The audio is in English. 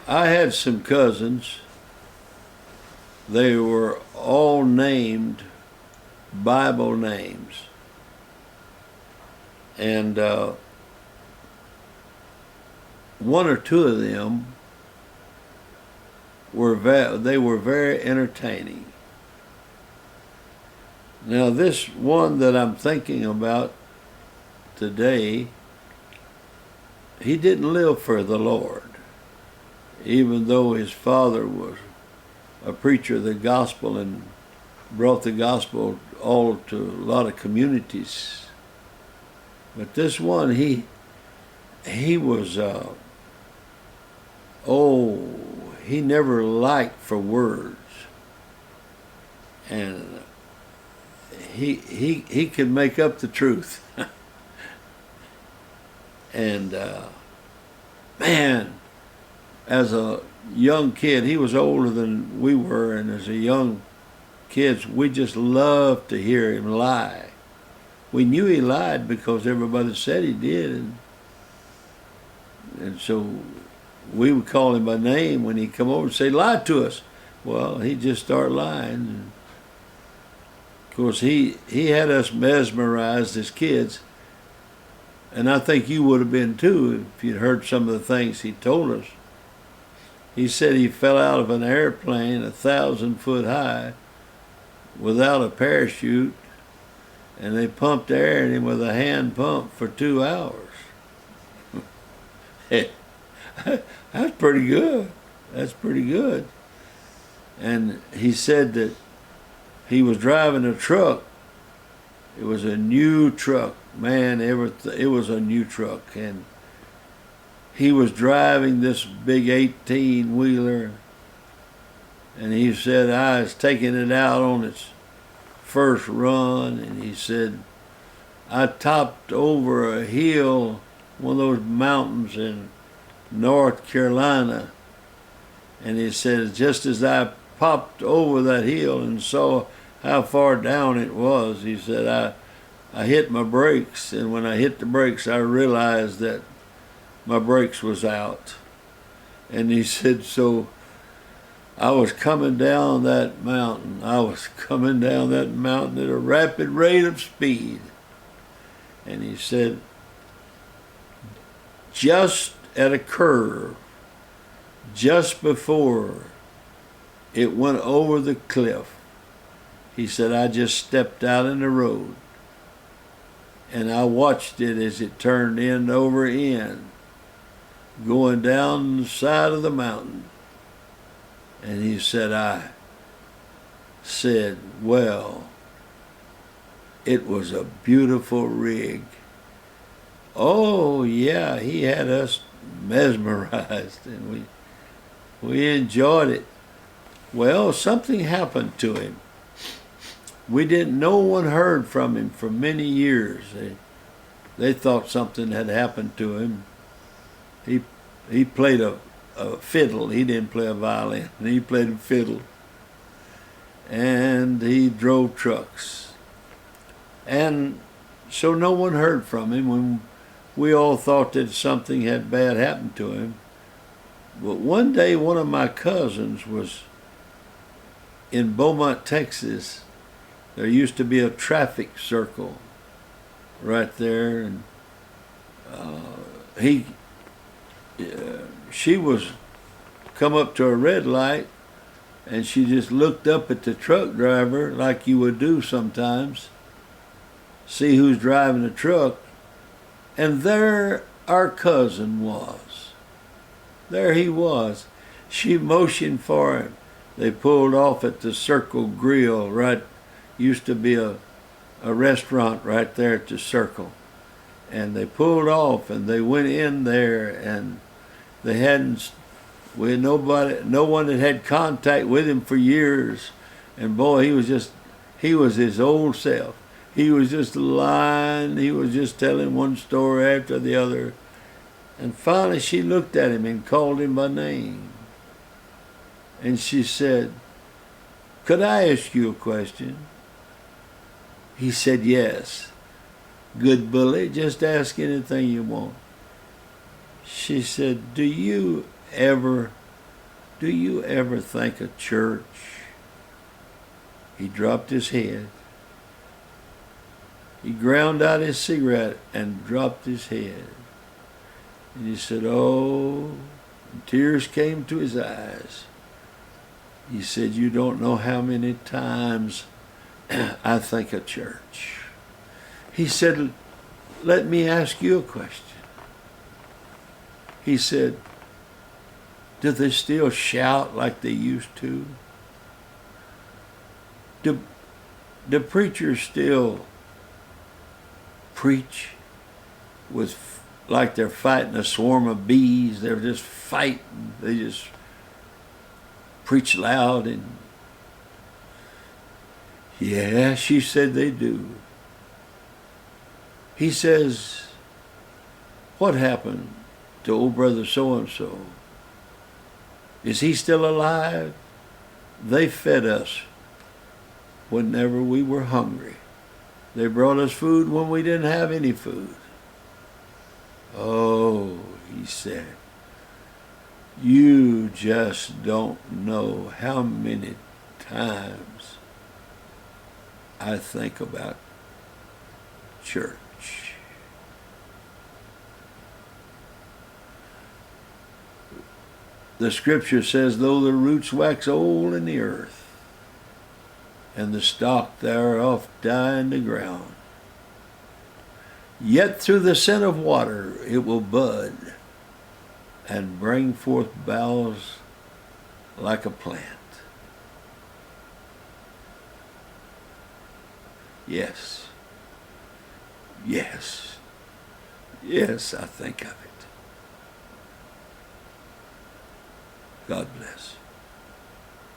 I had some cousins. They were all named Bible names. And one or two of them were very entertaining. Now this one that I'm thinking about today, he didn't live for the Lord, even though his father was a preacher of the gospel and brought the gospel all to a lot of communities. But this one, he was, he never liked for words. And he could make up the truth. And man, as a young kid, he was older than we were, and as a young kids, we just loved to hear him lie. We knew he lied because everybody said he did, and so we would call him by name when he'd come over and say, "Lie to us." Well, he'd just start lying. And of course, he had us mesmerized as kids, and I think you would have been too if you'd heard some of the things he told us. He said he fell out of an airplane 1,000 foot high without a parachute, and they pumped air in him with a hand pump for 2 hours. That's pretty good. That's pretty good. And he said that he was driving a truck. It was a new truck. Man, it was a new truck. And he was driving this big 18-wheeler. And he said, I was taking it out on its first run. And he said, I topped over a hill, one of those mountains in North Carolina. And he said, just as I popped over that hill and saw how far down it was, he said, I hit my brakes, and when I hit the brakes, I realized that my brakes was out. And he said, so I was coming down that mountain. I was coming down that mountain at a rapid rate of speed. And he said, just at a curve, just before it went over the cliff, he said, I just stepped out in the road and I watched it as it turned end over end, going down the side of the mountain. And he said, I said, well, it was a beautiful rig. Oh yeah, he had us mesmerized, and we enjoyed it. Well, something happened to him. No one heard from him for many years. They thought something had happened to him. He played a fiddle. He didn't play a violin. He played a fiddle. And he drove trucks. And so no one heard from him when we all thought that something had bad happened to him. But one day, one of my cousins was in Beaumont, Texas. There used to be a traffic circle right there, and she was come up to a red light, and she just looked up at the truck driver like you would do sometimes, see who's driving the truck, and there our cousin was. There he was. She motioned for him. They pulled off at the Circle Grill, right? Used to be a restaurant right there at the Circle. And they pulled off and they went in there, and they hadn't, no one had contact with him for years. And boy, he was his old self. He was just lying. He was just telling one story after the other. And finally she looked at him and called him by name. And she said, could I ask you a question? He said, yes. Good bully, just ask anything you want. She said, do you ever Do you ever think of church? He dropped his head. He ground out his cigarette and dropped his head. And he said, oh, and tears came to his eyes. He said, you don't know how many times I think of church. He said, let me ask you a question. He said, do they still shout like they used to? Do preachers still preach with like they're fighting a swarm of bees? They're just fighting. They just preach loud. And yeah, she said they do. He says, what happened to old brother so-and-so? Is he still alive? They fed us whenever we were hungry. They brought us food when we didn't have any food. Oh, he said, you just don't know how many times I think about church. The scripture says, though the roots wax old in the earth, and the stalk thereof die in the ground, yet through the scent of water it will bud and bring forth boughs like a plant. Yes, yes, yes, I think of it. God bless.